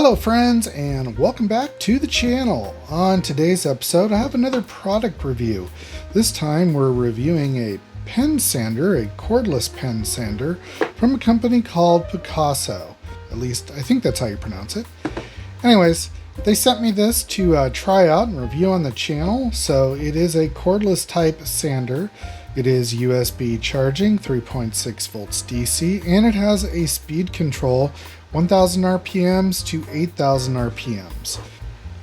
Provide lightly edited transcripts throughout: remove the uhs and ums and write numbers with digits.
Hello friends, and welcome back to the channel. On today's episode I have another product review. This time we're reviewing a pen sander, a cordless pen sander from a company called Buccasso. At least I think that's how you pronounce it. Anyways, they sent me this to try out and review on the channel. So it is a cordless type sander. It is USB charging, 3.6 volts DC, and it has a speed control 1000 RPMs to 8000 RPMs.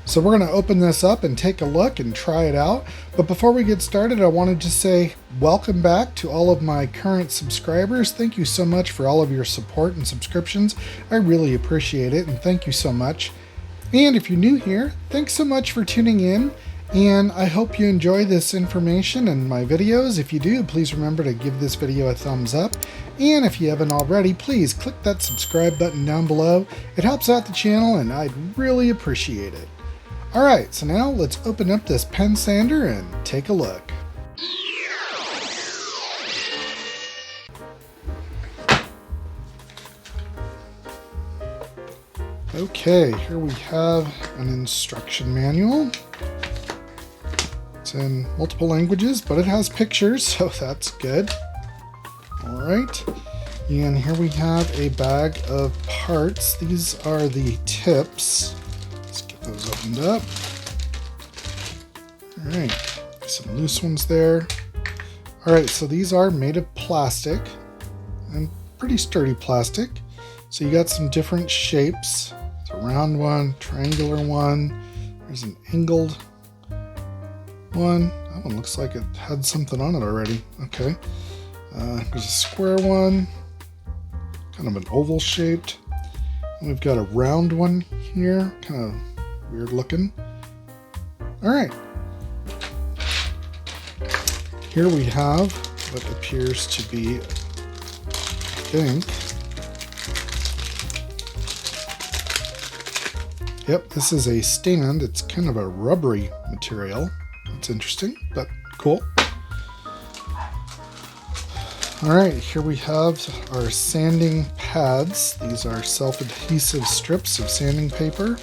So we're going to open this up and take a look and try it out. But before we get started, I wanted to say welcome back to all of my current subscribers. Thank you so much for all of your support and subscriptions. I really appreciate it, and thank you so much. And if you're new here, thanks so much for tuning in. And I hope you enjoy this information and my videos. If you do, please remember to give this video a thumbs up. And if you haven't already, please click that subscribe button down below. It helps out the channel and I'd really appreciate it. Alright, so now let's open up this pen sander and take a look. Okay, here we have an instruction manual. It's in multiple languages, but it has pictures, so that's good. All right, and here we have a bag of parts. These are the tips. Let's get those opened up. All right, some loose ones there. All right, so these are made of plastic, and pretty sturdy plastic. So you got some different shapes. It's a round one, triangular one. There's an angled one. That one looks like it had something on it already. Okay. There's a square one, kind of an oval shaped. And we've got a round one here, kind of weird looking. All right. Here we have what appears to be, I think. Yep, this is a stand. It's kind of a rubbery material. It's interesting, but cool. All right, here we have our sanding pads. These are self-adhesive strips of sanding paper.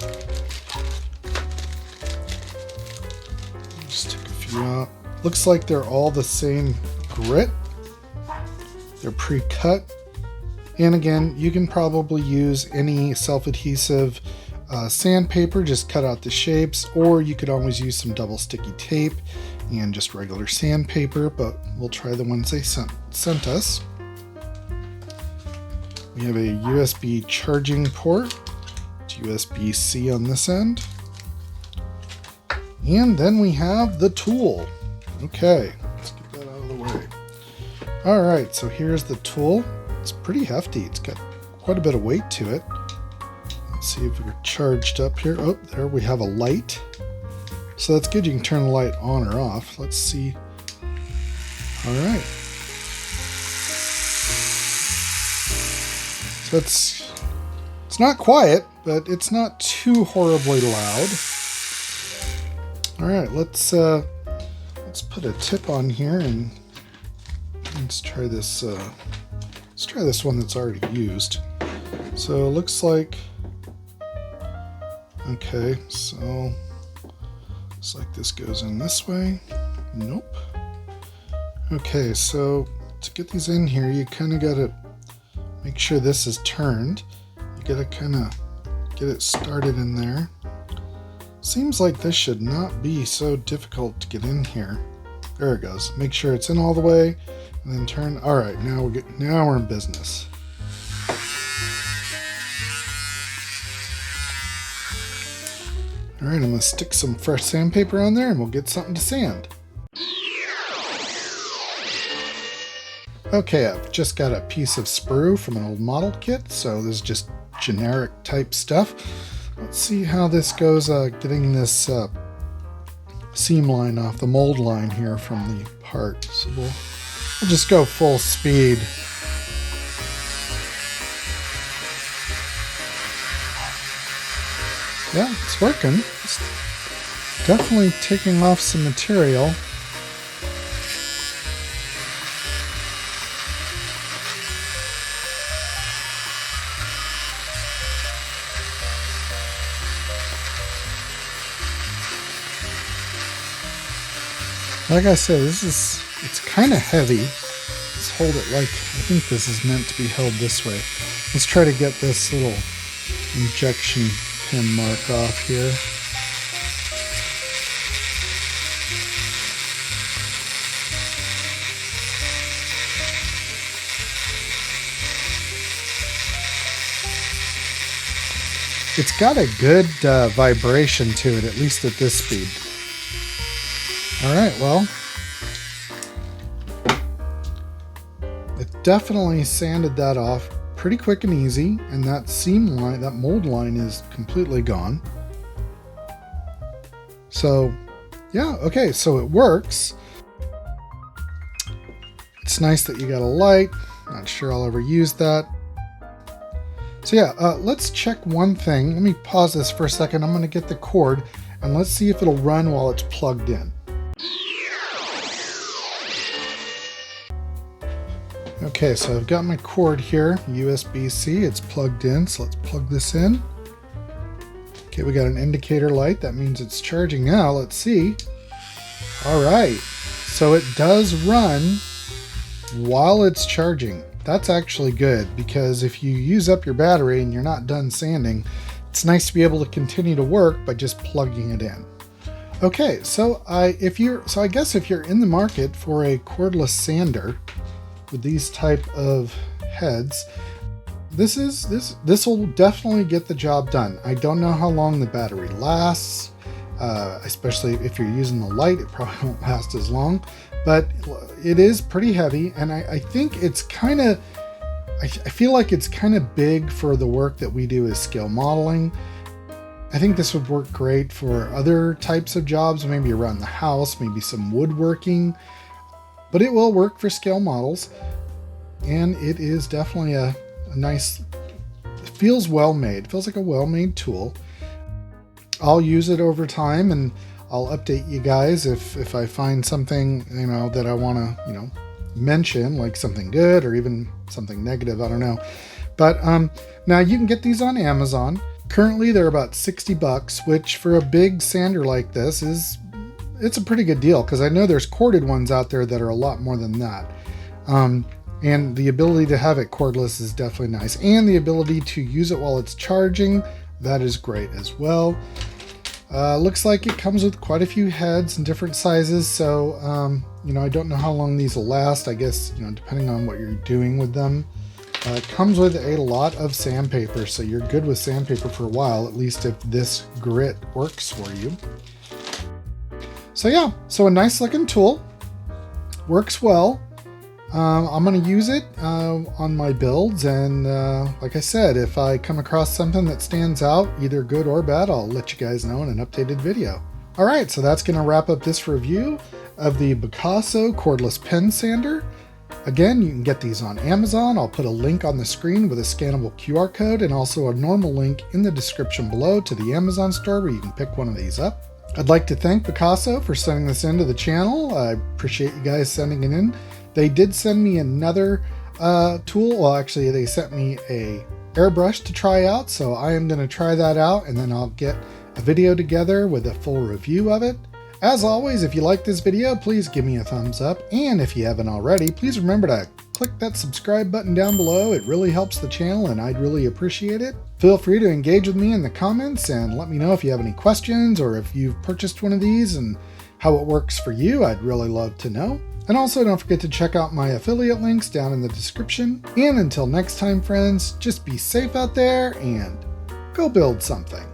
Just take a few out. Looks like they're all the same grit. They're pre-cut. And again, you can probably use any self-adhesive sandpaper, just cut out the shapes, or you could always use some double sticky tape and just regular sandpaper, but we'll try the ones they sent us. We have a USB charging port. It's USB-C on this end. And then we have the tool. Okay, let's get that out of the way. All right, so here's the tool. It's pretty hefty. It's got quite a bit of weight to it. Let's see if we're charged up here. Oh, there we have a light. So that's good. You can turn the light on or off. Let's see. All right. So it's not quiet, but it's not too horribly loud. All right, let's put a tip on here and let's try this. Let's try this one that's already used. So it looks like. Okay, so looks like this goes in this way. Nope. Okay, so to get these in here, you kind of got to make sure this is turned. You got to kind of get it started in there. Seems like this should not be so difficult to get in here. There it goes. Make sure it's in all the way, and then turn. All right, now we're in business. All right, I'm going to stick some fresh sandpaper on there and we'll get something to sand. Okay, I've just got a piece of sprue from an old model kit, so this is just generic type stuff. Let's see how this goes getting this seam line off the mold line here from the part. So we'll just go full speed. Yeah, it's working. It's definitely taking off some material. Like I said, it's kind of heavy. Let's hold it like, I think this is meant to be held this way. Let's try to get this little injection pin mark off here. It's got a good vibration to it, at least at this speed. All right, well, it definitely sanded that off pretty quick and easy, and that seam line, that mold line is completely gone. So, yeah, okay, so it works. It's nice that you got a light. Not sure I'll ever use that. So yeah, let's check one thing. Let me pause this for a second. I'm going to get the cord and let's see if it'll run while it's plugged in. Okay, so I've got my cord here, USB-C. It's plugged in, so let's plug this in. Okay, we got an indicator light. That means it's charging now. Let's see. All right, so it does run while it's charging. That's actually good, because if you use up your battery and you're not done sanding, it's nice to be able to continue to work by just plugging it in. Okay, so I guess if you're in the market for a cordless sander with these type of heads, this will definitely get the job done. I don't know how long the battery lasts, especially if you're using the light. It probably won't last as long. But it is pretty heavy, and I think it's kind of, I feel like it's kind of big for the work that we do as scale modeling. I think this would work great for other types of jobs, maybe around the house, maybe some woodworking, but it will work for scale models, and it is definitely a nice, it feels well made. It feels like a well-made tool. I'll use it over time, and I'll update you guys if I find something, that I want to, mention, like something good or even something negative, I don't know. But now you can get these on Amazon. Currently they're about 60 bucks, which for a big sander like this it's a pretty good deal, because I know there's corded ones out there that are a lot more than that. And the ability to have it cordless is definitely nice. And the ability to use it while it's charging, that is great as well. Looks like it comes with quite a few heads in different sizes, so I don't know how long these will last. I guess depending on what you're doing with them. It comes with a lot of sandpaper, so you're good with sandpaper for a while, at least if this grit works for you. So yeah, so a nice looking tool, works well. I'm going to use it on my builds, and like I said, if I come across something that stands out, either good or bad, I'll let you guys know in an updated video. Alright, so that's going to wrap up this review of the Buccasso Cordless Pen Sander. Again, you can get these on Amazon. I'll put a link on the screen with a scannable QR code, and also a normal link in the description below to the Amazon store where you can pick one of these up. I'd like to thank Buccasso for sending this into the channel. I appreciate you guys sending it in. They did send me another tool. Well, actually, they sent me a airbrush to try out, so I am going to try that out, and then I'll get a video together with a full review of it. As always, if you like this video, please give me a thumbs up, and if you haven't already, please remember to click that subscribe button down below. It really helps the channel, and I'd really appreciate it. Feel free to engage with me in the comments and let me know if you have any questions, or if you've purchased one of these and how it works for you. I'd really love to know. And also, don't forget to check out my affiliate links down in the description. And until next time, friends, just be safe out there and go build something.